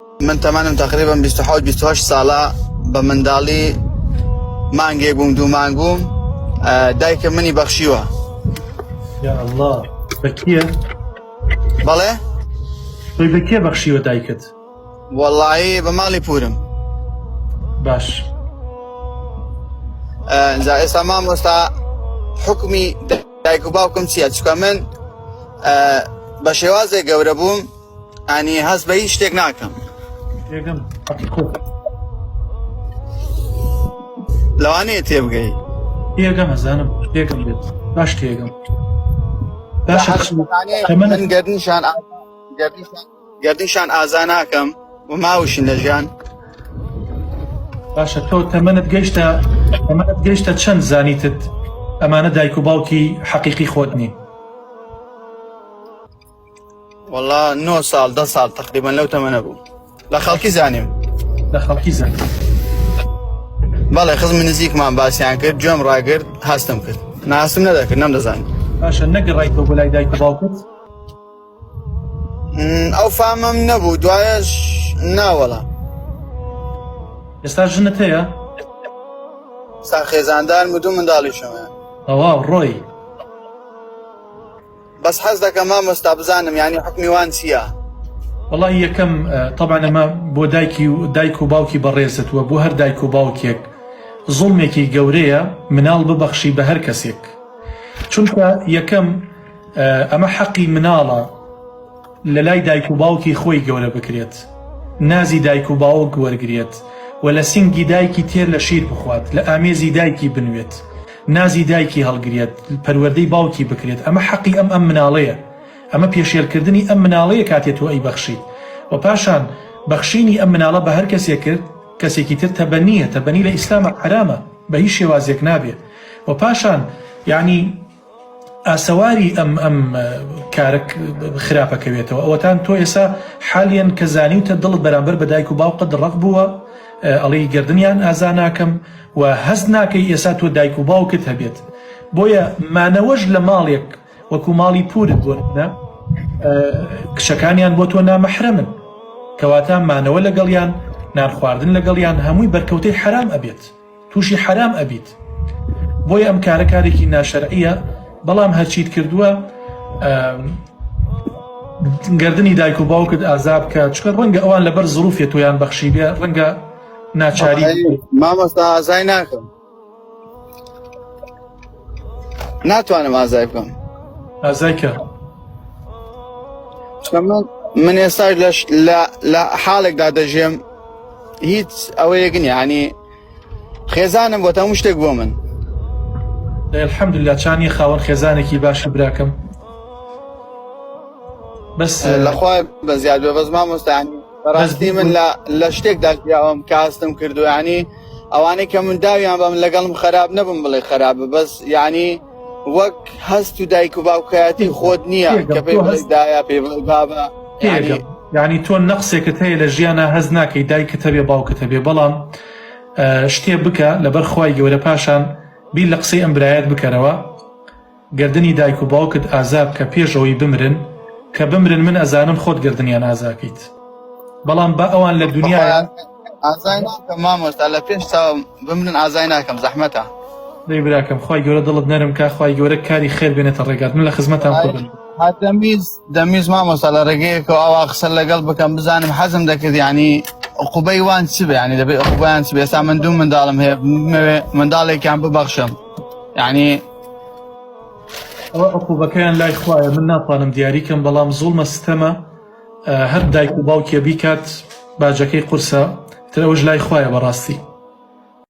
من تمانم تقريبا 28 ساڵە بە منداڵی مانگێک بووم دوو مانگوم دایکم منی بەخشیوە. یا الله بەکیە؟ بەڵێ؟ تۆی بە کێ بەخشیوە دایکت؟ وەڵڵاهی بە ماڵی پورم. باش. ئێستا مامۆستا حکمی دایک و باوکم چییە؟ چکە من بە شێوازێک گەورە بووم، ئەنی هەست بە هیچ شتێک ناکەم. تێگەم لەوانەیە تێبگەی. تێگەم ئەزانم تێگەم بێت. باش تێگەم. من گەردنیشان ئازا ناکەم و ماوشین لە ژیان. باشە تۆ تەمەنت گەیشتە چەند زانیتت ئەمانە دایک و باوکی حەقیقی خۆت نین؟ والله 9 ساڵ 10 ساڵ تقریبا لەو تەمەنە بوو. لە خەڵکی زانیم. لە خەڵکی زانیم. بەڵێ خزمی نزیکمان باسییان کرد، گوێم ڕاگرت، هەستم کرد. ناسم نەدەکرد، نەمدەزانی. باشە نەگەڕایتەوە بۆ لای دایک و باوکت؟ ئەو فامەم نەبوو، دوایەش ناوەڵا. ئێستا ژنت هەیە؟ سا خێزاندارم و دوو منداڵیشمە. ئەوا ڕۆی. بەس حەز دەکەم مامۆستا بزانم یعنی حکمی وان چییە؟ وەڵی یەکەم طبعا ئەمە بۆ دایک و باوکی بەڕێزتووە، بۆ هەر دایک و باوکێک زوڵمێکی گەورەیە مناڵ ببەخشی بە هەر کەسێک، چونکە یەکەم ئەمە حەقی مناڵە لە لای دایک و باوکی خۆی گەورە بکرێت، نازی دایک و باوک وەرگێت و لە سینگی دایکی تێر لە شیر بخوات، لە ئامێزی دایکی بنوێت، نازی دایکی هەڵگرێت، پەروەردەی باوکی بکرێت. ئەمە حەقی ئەم مناڵەیە، ئەمە پێشێلکردنی ئەم مناڵەیە کاتێت تۆ ئەی بەخشیت. و پاشان بەخشینی ئەم مناڵە بە هەر کەسێک کرد، کەسێکی تر تەبەنیە، تەبەنی لە ئیسلامە حرامە، بە هیچ شێوازێک نابێت. و پاشان یعنی ئاسەواری ئەم کارێک خراپەکەوێتەوە. ئەوەتان تۆ ئێستا حالیان کە زانیوتە دڵت بەرامبەر بە دایک و باوقت ڕق بووە، ئەڵێی گردنیان ئازا ناکەم و هەست ناکەی ئێستا تۆ دایک و باوکت هەبێت. بۆیە مانەوەش لە ماڵێک وەکو ماڵی پورت بۆنە کشەکانیان بۆ تۆ نامەحرەمن، کەواتە مانەوە لەگەڵیان، نان خواردن لەگەڵیان هەمووی بەرکەوتەی حرام ئەبێت، تووشی حرام ئەبیت. بۆیە ئەم کارە کارێکی ناشەرعیە، بەڵام هەرچیت کردووە گردنی دایک و باوکت ئازا بکە، چکە ڕەنگە ئەوان لەبەر زروفێت تۆیان بەخشی بێ، ڕەنگە ناچاری. مامۆستا ئازای ناکەم، ناتوانم ئازای بکەم. ئازایکە من ئێستا لە حاڵێکدا دەژێم، هیچ ئەوەیەک نیە، ینی خێزانم بۆ هەموو شتێک بۆ من. الحەمدوللا چانی خاوەن خێزانێکی باشی براکەم. بەس لەخوای بە زیاد بێ، بەس مامۆستا ینی بەڕاستی من لە شتێکدا پیاوەم کاستم کردو، ینی ئەوانەی کە من داویان بە من لەگەڵم خراپ نەبم بڵێ خراپە، بەس ینی وەک هەست و دایک و باوکایەتی خۆت نییە کە پێی بڵێ دایە، پێی بڵێ بابە. یعنی تۆ نەقسێکت هەیە لە ژیانە هەز ناکەی دایکت هەبێ باوکت هەبێ، بەڵام شتێ بکە لەبەر خوای گەورە، پاشان بیر لە قسەی ئەم برایەت بکەرەوە، گردنی دایک و باوکت ئازا بکە پێشەوەی بمرن، کە بمرن من ئەزانم خۆت گردنیان ئازاکەیت. بەڵام بە ئەوان لە دنیایە ئازای ناکەم مامۆستا، لە پێش چاوم بمرن ئازای ناکەم، زەحمەتە. دەی براکەم خوای گەورە دڵت نەرم کا، خوای گەورە کاری خێر بێنێتە ڕێگات، من لە خزمەتان خۆدم. دەمیز مامۆستا لە ڕێگەیەکەوە ئەوە قسە لەگەڵ بکەم بزانم حەزم دەکرد، ینی عقوبەی وان چ بێ، ینی دەبێت عقوبەیان چ بێ. ئێستا من دوو منداڵم هەیە، منداڵێکیان ببەخشم، ینی ئەوە عقوبەکەیان لای خوایە، من ناتوانم دیاریکەم، بەڵام زوڵمە ستەمە هەر دایک و باوکێ بیکات باجەکەی قورسە، تر ئەوەش لای خوایە بەڕاستی.